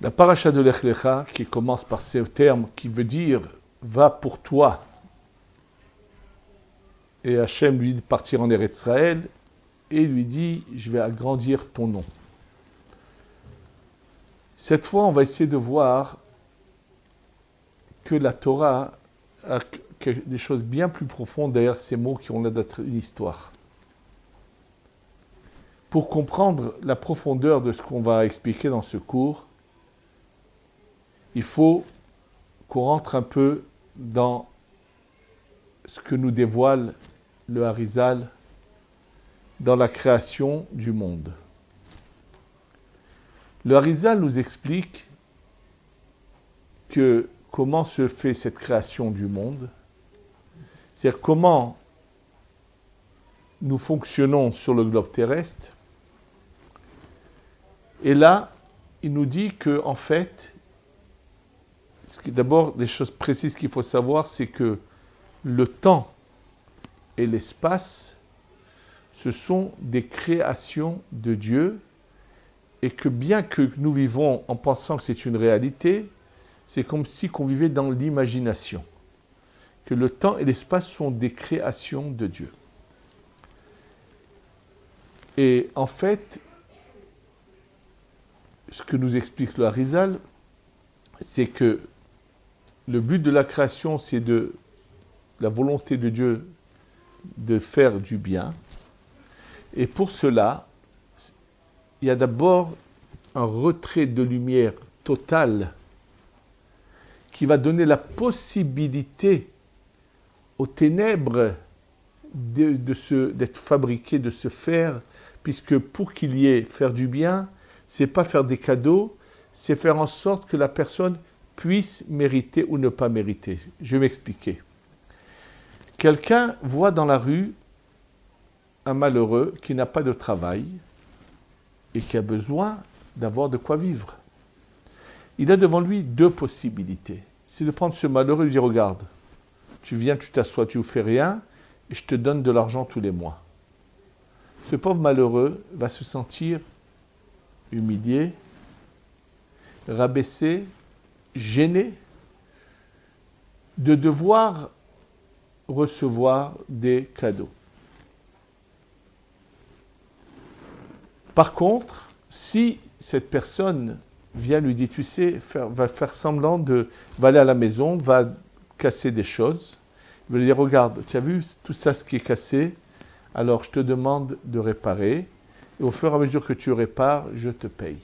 La paracha de Lech Lecha, qui commence par ce terme qui veut dire « va pour toi », et Hachem lui dit de partir en Eretz Israël, et lui dit « je vais agrandir ton nom ». Cette fois, on va essayer de voir que la Torah a des choses bien plus profondes derrière ces mots qui ont l'air d'être une histoire. Pour comprendre la profondeur de ce qu'on va expliquer dans ce cours, il faut qu'on rentre un peu dans ce que nous dévoile le Harizal dans la création du monde. Le Harizal nous explique que comment se fait cette création du monde, c'est-à-dire comment nous fonctionnons sur le globe terrestre. Et là, il nous dit que, en fait, d'abord, des choses précises qu'il faut savoir, c'est que le temps et l'espace, ce sont des créations de Dieu, et que bien que nous vivons en pensant que c'est une réalité, c'est comme si on vivait dans l'imagination, que le temps et l'espace sont des créations de Dieu. Et en fait, ce que nous explique le Harizal, c'est que le but de la création, c'est de la volonté de Dieu de faire du bien. Et pour cela, il y a d'abord un retrait de lumière totale qui va donner la possibilité aux ténèbres d'être fabriquées, de se faire, puisque pour qu'il y ait faire du bien, c'est pas faire des cadeaux, c'est faire en sorte que la personne puisse mériter ou ne pas mériter. Je vais m'expliquer. Quelqu'un voit dans la rue un malheureux qui n'a pas de travail et qui a besoin d'avoir de quoi vivre. Il a devant lui deux possibilités. C'est de prendre ce malheureux et lui dire « Regarde, tu viens, tu t'assois, tu ne fais rien, et je te donne de l'argent tous les mois. » Ce pauvre malheureux va se sentir humilié, rabaissé, gêné de devoir recevoir des cadeaux. Par contre, si cette personne vient lui dire, tu sais, va faire semblant va aller à la maison, va casser des choses, il va lui dire, regarde, tu as vu tout ça, ce qui est cassé, alors je te demande de réparer, et au fur et à mesure que tu répares, je te paye.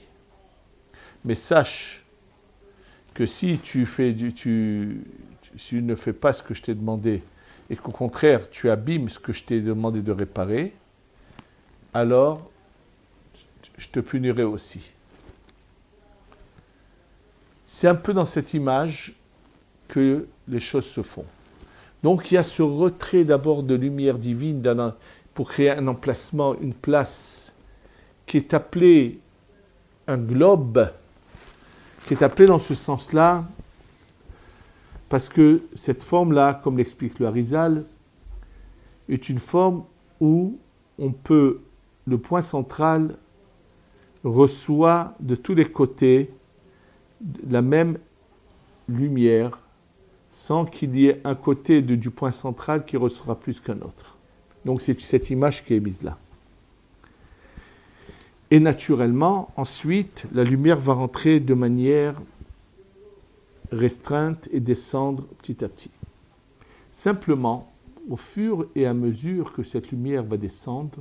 Mais sache que si tu ne fais pas ce que je t'ai demandé, et qu'au contraire, tu abîmes ce que je t'ai demandé de réparer, alors je te punirai aussi. C'est un peu dans cette image que les choses se font. Donc il y a ce retrait d'abord de lumière divine pour créer un emplacement, une place qui est appelée un globe, qui est appelée dans ce sens-là, parce que cette forme-là, comme l'explique le Harizal, est une forme où le point central reçoit de tous les côtés la même lumière, sans qu'il y ait un côté du point central qui recevra plus qu'un autre. Donc c'est cette image qui est mise là. Et naturellement, ensuite, la lumière va rentrer de manière restreinte et descendre petit à petit. Simplement, au fur et à mesure que cette lumière va descendre,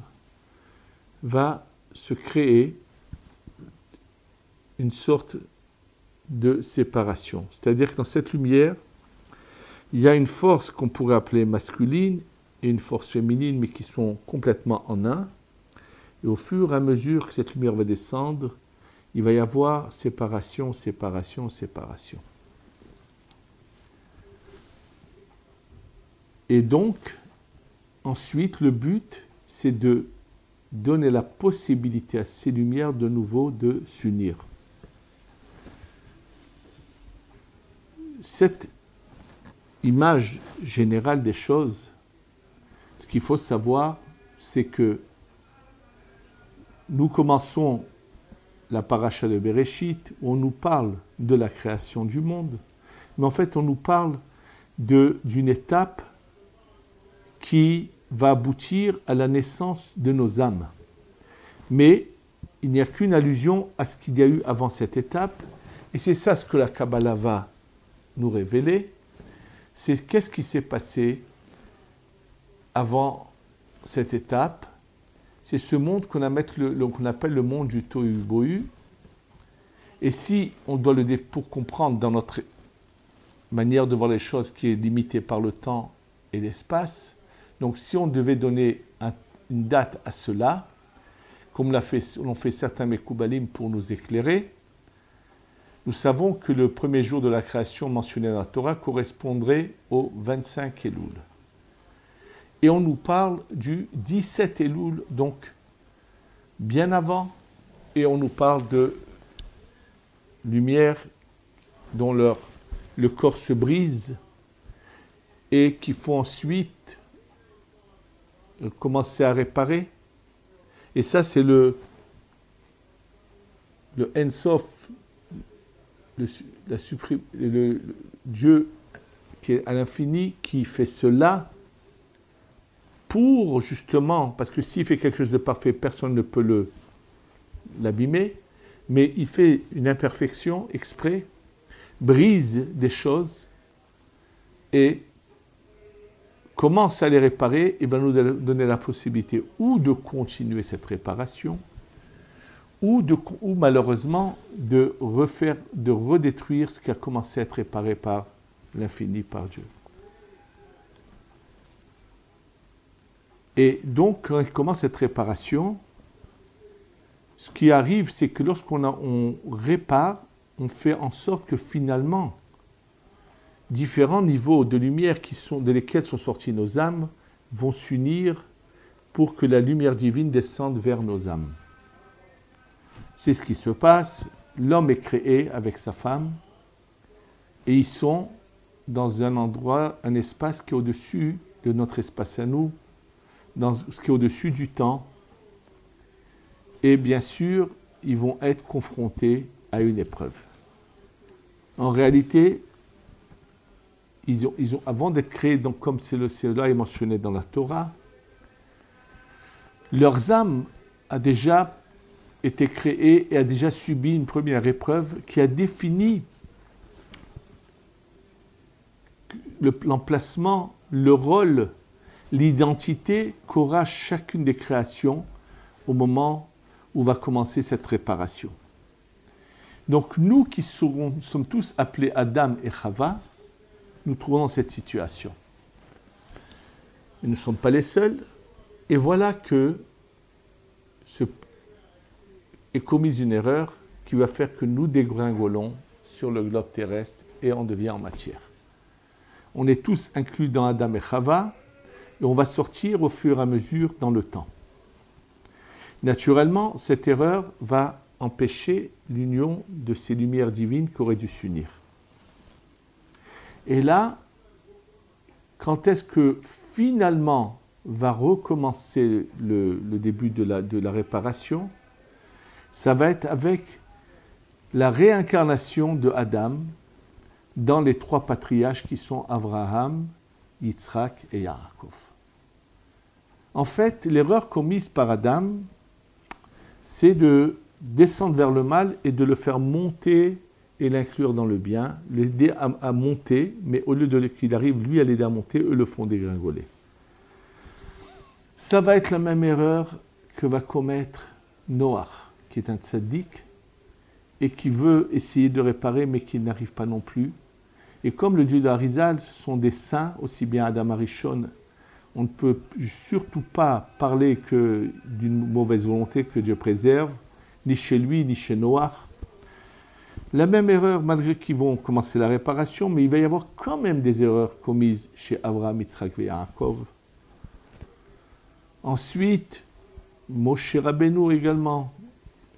va se créer une sorte de séparation. C'est-à-dire que dans cette lumière, il y a une force qu'on pourrait appeler masculine et une force féminine, mais qui sont complètement en un. Et au fur et à mesure que cette lumière va descendre, il va y avoir séparation, séparation, séparation. Et donc, ensuite, le but, c'est de donner la possibilité à ces lumières de nouveau de s'unir. Cette image générale des choses, ce qu'il faut savoir, c'est que nous commençons la paracha de Bereshit, où on nous parle de la création du monde, mais en fait on nous parle d'une étape qui va aboutir à la naissance de nos âmes. Mais il n'y a qu'une allusion à ce qu'il y a eu avant cette étape, et c'est ça ce que la Kabbalah va nous révéler, c'est qu'est-ce qui s'est passé avant cette étape. C'est ce monde qu'on appelle le monde du Tohu Bohu. Et si on doit pour comprendre dans notre manière de voir les choses qui est limitée par le temps et l'espace, donc si on devait donner une date à cela, comme l'ont fait certains Mekoubalim pour nous éclairer, nous savons que le premier jour de la création mentionné dans la Torah correspondrait au 25 Elul. Et on nous parle du 17 Elul, donc bien avant, et on nous parle de lumière dont le corps se brise et qu'il faut ensuite commencer à réparer. Et ça, c'est le Ensof, le Dieu qui est à l'infini, qui fait cela pour justement, parce que s'il fait quelque chose de parfait, personne ne peut l'abîmer, mais il fait une imperfection exprès, brise des choses et commence à les réparer et va nous donner la possibilité ou de continuer cette réparation, ou malheureusement de redétruire ce qui a commencé à être réparé par l'infini, par Dieu. Et donc, quand il commence cette réparation, ce qui arrive, c'est que lorsqu'on répare, on fait en sorte que finalement, différents niveaux de lumière de lesquels sont sorties nos âmes vont s'unir pour que la lumière divine descende vers nos âmes. C'est ce qui se passe. L'homme est créé avec sa femme et ils sont dans un endroit, un espace qui est au-dessus de notre espace à nous, dans ce qui est au-dessus du temps. Et bien sûr, ils vont être confrontés à une épreuve. En réalité, avant d'être créés, donc comme cela est mentionné dans la Torah, leurs âmes a déjà été créées et a déjà subi une première épreuve qui a défini l'emplacement, le rôle, l'identité qu'aura chacune des créations au moment où va commencer cette réparation. Donc nous qui sommes tous appelés Adam et Chava, nous trouvons dans cette situation. Nous ne sommes pas les seuls, et voilà que est commise une erreur qui va faire que nous dégringolons sur le globe terrestre et on devient en matière. On est tous inclus dans Adam et Chava, et on va sortir au fur et à mesure dans le temps. Naturellement, cette erreur va empêcher l'union de ces lumières divines qui auraient dû s'unir. Et là, quand est-ce que finalement va recommencer le début de la réparation? Ça va être avec la réincarnation de Adam dans les trois patriarches qui sont Abraham, Yitzhak et Yaakov. En fait, l'erreur commise par Adam, c'est de descendre vers le mal et de le faire monter et l'inclure dans le bien, l'aider à monter, mais au lieu qu'il arrive, lui, à l'aider à monter, eux le font dégringoler. Ça va être la même erreur que va commettre Noach, qui est un tzaddik, et qui veut essayer de réparer, mais qui n'arrive pas non plus. Et comme le Dieu d'Arizal, ce sont des saints, aussi bien Adam Arishon, on ne peut surtout pas parler que d'une mauvaise volonté que Dieu préserve, ni chez lui, ni chez Noach. La même erreur, malgré qu'ils vont commencer la réparation, mais il va y avoir quand même des erreurs commises chez Abraham, Yitzhak et Yaakov. Ensuite, Moshe Rabbeinu également,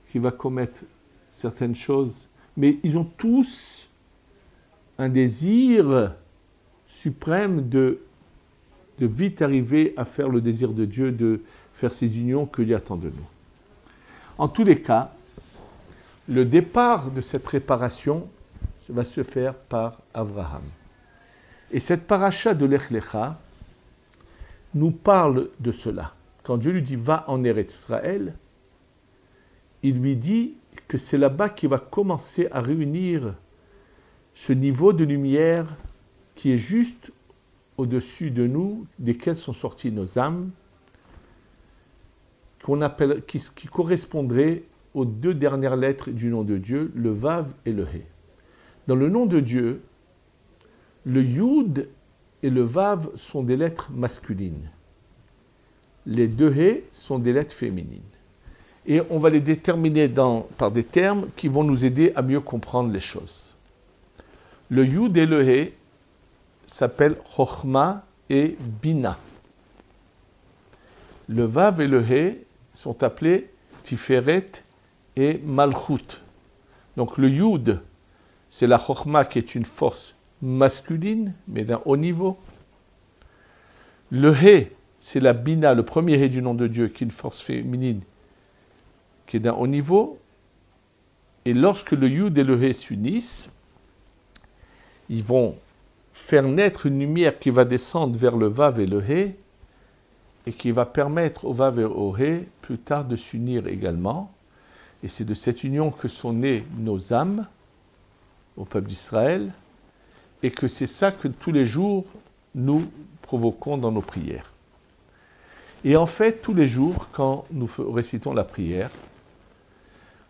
qui va commettre certaines choses. Mais ils ont tous un désir suprême de vite arriver à faire le désir de Dieu, de faire ces unions que Dieu attend de nous. En tous les cas, le départ de cette réparation va se faire par Abraham. Et cette paracha de Lech Lecha nous parle de cela. Quand Dieu lui dit « va en Eretz Israël », il lui dit que c'est là-bas qu'il va commencer à réunir ce niveau de lumière qui est juste au-dessus de nous, desquels sont sorties nos âmes, qui correspondrait aux deux dernières lettres du nom de Dieu, le Vav et le He. Dans le nom de Dieu, le Yud et le Vav sont des lettres masculines. Les deux He sont des lettres féminines. Et on va les déterminer par des termes qui vont nous aider à mieux comprendre les choses. Le Yud et le He s'appellent Chochma et Bina. Le Vav et le He sont appelés Tiferet et Malchut. Donc le Yud, c'est la Chochma qui est une force masculine, mais d'un haut niveau. Le He, c'est la Bina, le premier He du nom de Dieu, qui est une force féminine, qui est d'un haut niveau. Et lorsque le Yud et le He s'unissent, ils vont faire naître une lumière qui va descendre vers le Vav et le He, et qui va permettre au Vav et au He plus tard de s'unir également. Et c'est de cette union que sont nées nos âmes au peuple d'Israël, et que c'est ça que tous les jours nous provoquons dans nos prières. Et en fait, tous les jours, quand nous récitons la prière,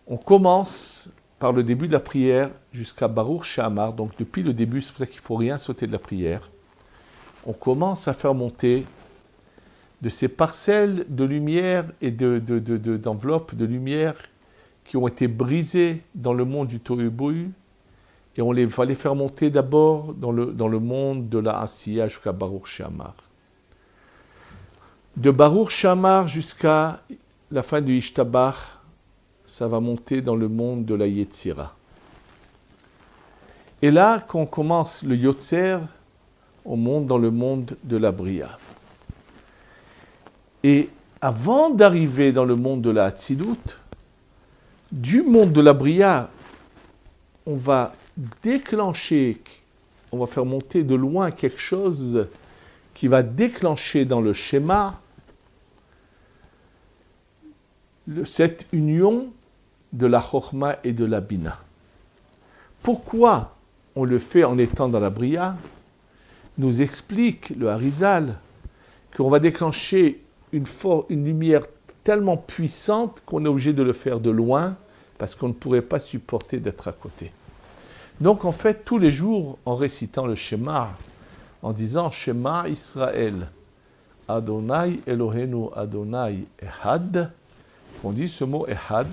on commence par le début de la prière jusqu'à Baruch She'amar, donc depuis le début, c'est pour ça qu'il ne faut rien sauter de la prière, on commence à faire monter de ces parcelles de lumière et d'enveloppes de lumière qui ont été brisées dans le monde du Tohu Bohu, et on va les faire monter d'abord dans le monde de la Asiya jusqu'à Baruch She'amar. De Baruch She'amar jusqu'à la fin du Ishtabach, ça va monter dans le monde de la Yetzira. Et là, quand on commence le Yotzer, on monte dans le monde de la Bria. Et avant d'arriver dans le monde de la Hatzilut, du monde de la Bria, on va déclencher, on va faire monter de loin quelque chose qui va déclencher dans le schéma cette union de la Chochma et de la Bina. Pourquoi on le fait en étant dans la Bria? Nous explique le Harizal qu'on va déclencher une lumière tellement puissante qu'on est obligé de le faire de loin parce qu'on ne pourrait pas supporter d'être à côté. Donc en fait, tous les jours, en récitant le Shema, en disant Shema Israël, Adonai Eloheinu Adonai Ehad, on dit ce mot Ehad,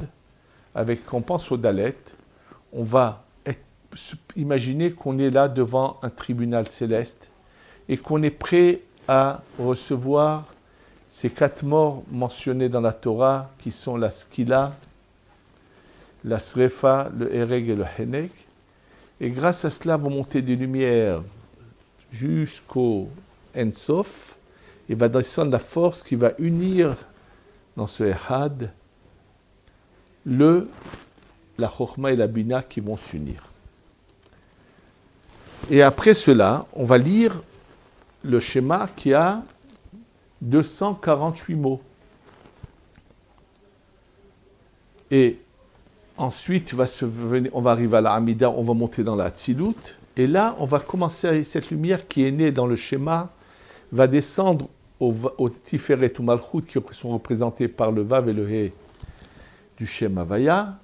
qu'on pense au Dalet, on va imaginer qu'on est là devant un tribunal céleste et qu'on est prêt à recevoir ces 4 morts mentionnés dans la Torah qui sont la Skila, la Srefa, le Hereg et le Henek. Et grâce à cela vont monter des lumières jusqu'au Ensof et va descendre la force qui va unir dans ce Ehad la Chochma et la Bina qui vont s'unir. Et après cela, on va lire le schéma qui a 248 mots. Et ensuite, on va arriver à la Hamida, on va monter dans la Hatzilut. Et là, on va commencer, cette lumière qui est née dans le schéma, va descendre au Tiferet ou Malchut qui sont représentés par le Vav et le He du schéma Vaya.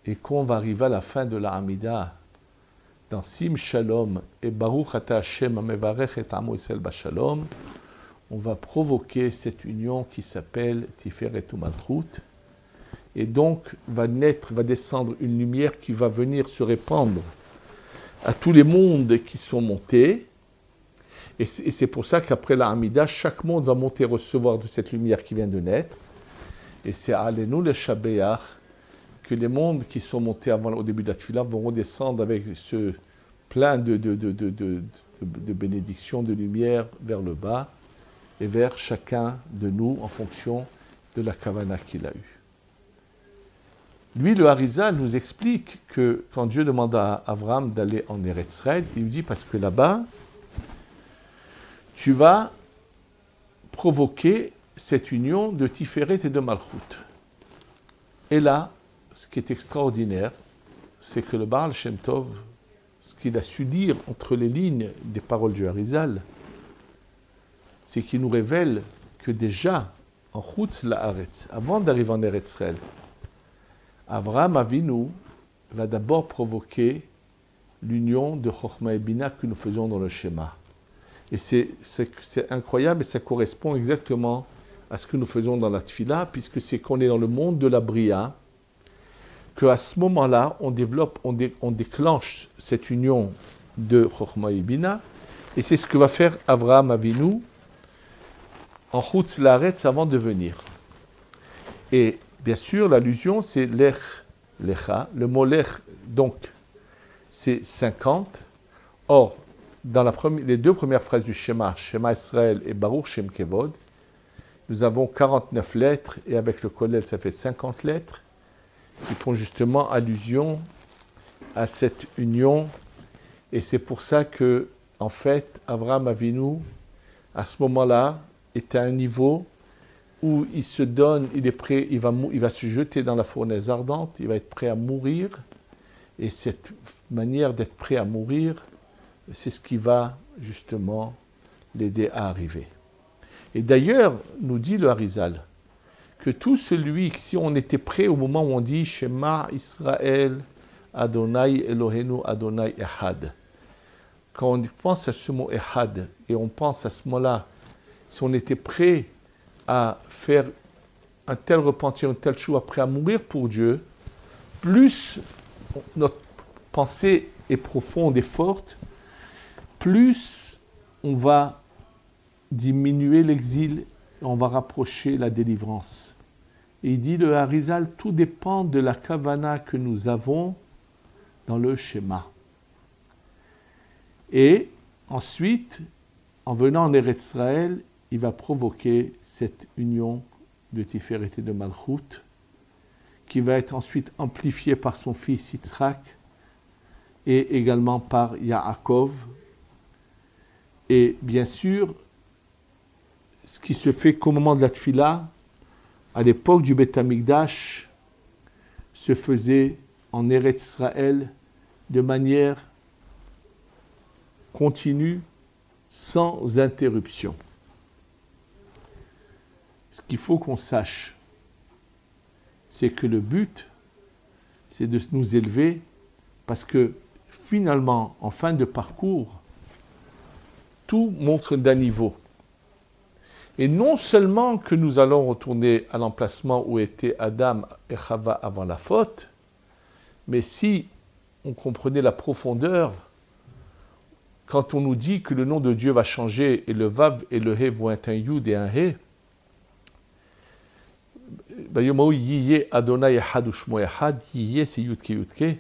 Et qu'on va arriver à la fin de la Hamida, dans Sim Shalom et Baruch Ata Hashem Amevarech et Amo Yisrael Bashalom, on va provoquer cette union qui s'appelle Tiferet ou Malchut. Et donc va descendre une lumière qui va venir se répandre à tous les mondes qui sont montés. Et c'est pour ça qu'après la Hamida, chaque monde va monter recevoir de cette lumière qui vient de naître. Et c'est à Alenu le Shabeach que les mondes qui sont montés au début de la Tefila vont redescendre avec ce plein de bénédictions, de lumière vers le bas et vers chacun de nous en fonction de la Kavana qu'il a eue. Lui, le Harizal, nous explique que quand Dieu demande à Abraham d'aller en Eretz Israël, il lui dit parce que là-bas, tu vas provoquer cette union de Tiferet et de Malchut. Et là, ce qui est extraordinaire, c'est que le Baal Shem Tov, ce qu'il a su dire entre les lignes des paroles du Harizal, c'est qu'il nous révèle que déjà, en Chutz La'aretz, avant d'arriver en Eretz Israël, Avraham Avinu va d'abord provoquer l'union de Chochma et Bina que nous faisons dans le schéma. Et c'est incroyable et ça correspond exactement à ce que nous faisons dans la Tfila, puisque c'est qu'on est dans le monde de la Bria, qu'à ce moment-là, on déclenche cette union de Chochma et Bina, et c'est ce que va faire Avraham Avinu en Chutz La'aretz avant de venir. Et bien sûr, l'allusion, c'est Lech Lecha. Le mot Lech, donc, c'est 50. Or, dans les deux premières phrases du Shema, Shema Israël et Baruch Shem Kevod, nous avons 49 lettres, et avec le Kollel, ça fait 50 lettres, qui font justement allusion à cette union. Et c'est pour ça que, en fait, Avraham Avinu, à ce moment-là, est à un niveau où il se donne, il est prêt, il va se jeter dans la fournaise ardente, il va être prêt à mourir. Et cette manière d'être prêt à mourir, c'est ce qui va justement l'aider à arriver. Et d'ailleurs, nous dit le Harizal, que tout celui, si on était prêt au moment où on dit Shema Israël, Adonai Elohenu, Adonai Echad, quand on pense à ce mot Echad, et on pense à ce mot-là, si on était prêt à faire un tel repentir, un tel choix, prêt à mourir pour Dieu, plus notre pensée est profonde et forte, plus on va diminuer l'exil et on va rapprocher la délivrance. Et il dit, le Harizal, tout dépend de la kavana que nous avons dans le schéma. Et ensuite, en venant en Eretz Israël, il va provoquer cette union de Tiferet et de Malchut, qui va être ensuite amplifiée par son fils Yitzhak, et également par Yaakov. Et bien sûr, ce qui se fait qu'au moment de la Tfila, à l'époque du Beth Amikdash, se faisait en Eretz Israël de manière continue, sans interruption. Ce qu'il faut qu'on sache, c'est que le but, c'est de nous élever, parce que finalement, en fin de parcours, tout montre d'un niveau. Et non seulement que nous allons retourner à l'emplacement où étaient Adam et Chava avant la faute, mais si on comprenait la profondeur, quand on nous dit que le nom de Dieu va changer et le Vav et le He vont être un Yud et un He, Adonai Echad Ushmo Echad, Yiyeh c'est Yudke Yudke,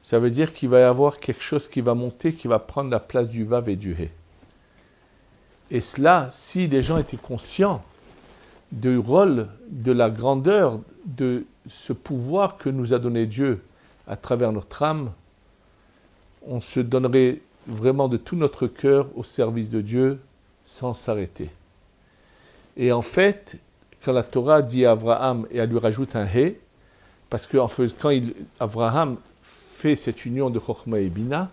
ça veut dire qu'il va y avoir quelque chose qui va monter, qui va prendre la place du Vav et du He. Et cela, si les gens étaient conscients du rôle, de la grandeur, de ce pouvoir que nous a donné Dieu à travers notre âme, on se donnerait vraiment de tout notre cœur au service de Dieu sans s'arrêter. Et en fait, quand la Torah dit à Abraham et elle lui rajoute un He, parce que quand Abraham fait cette union de Chochma et Bina,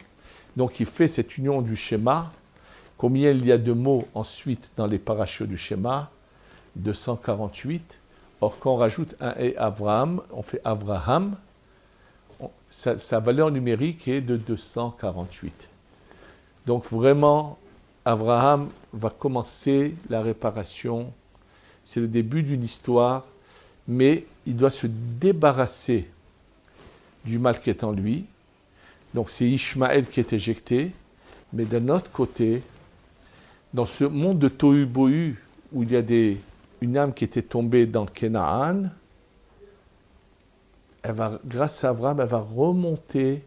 donc il fait cette union du schéma, combien il y a de mots ensuite dans les parachutes du schéma? 248. Or, quand on rajoute un He Abraham, on fait Abraham, sa valeur numérique est de 248. Donc vraiment, Abraham va commencer la réparation. C'est le début d'une histoire, mais il doit se débarrasser du mal qui est en lui. Donc c'est Ishmaël qui est éjecté, mais d'un autre côté, dans ce monde de Tohu Bohu, où il y a une âme qui était tombée dans Canaan, grâce à Abraham, elle va remonter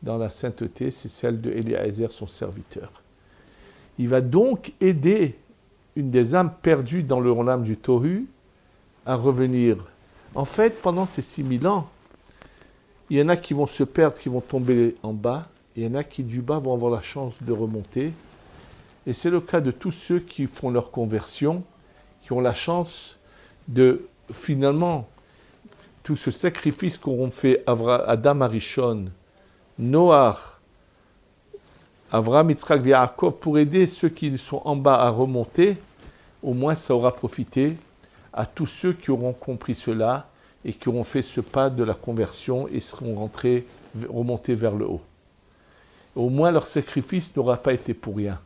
dans la sainteté, c'est celle de Eliezer, son serviteur. Il va donc aider une des âmes perdues dans le âme du Tohu à revenir En fait, pendant ces 6000 ans, il y en a qui vont se perdre, qui vont tomber en bas, et il y en a qui du bas vont avoir la chance de remonter. Et c'est le cas de tous ceux qui font leur conversion, qui ont la chance de, finalement, tout ce sacrifice qu'auront fait Adam Arishon, Noach, Avraham, Yitzhak et Yaakov, pour aider ceux qui sont en bas à remonter, au moins ça aura profité à tous ceux qui auront compris cela et qui auront fait ce pas de la conversion et seront remontés vers le haut. Au moins leur sacrifice n'aura pas été pour rien.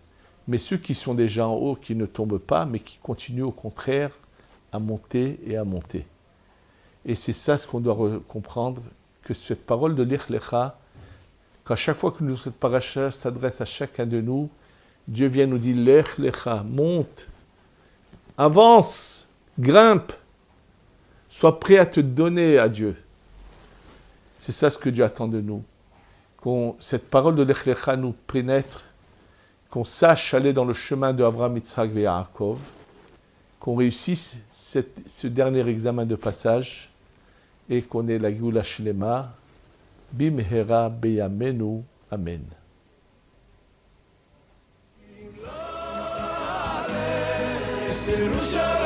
Mais ceux qui sont déjà en haut, qui ne tombent pas, mais qui continuent au contraire à monter et à monter. Et c'est ça ce qu'on doit comprendre, que cette parole de Lech Lecha, qu'à chaque fois que cette paracha s'adresse à chacun de nous, Dieu vient nous dire Lech Lecha, monte, avance, grimpe, sois prêt à te donner à Dieu. C'est ça ce que Dieu attend de nous. Cette parole de Lech Lecha nous pénètre, qu'on sache aller dans le chemin de Avraham, Yitzhak et Yaakov, qu'on réussisse ce dernier examen de passage et qu'on ait la Geoula Shlema, Bimhera Beyamenu. Amen. Yerushalayim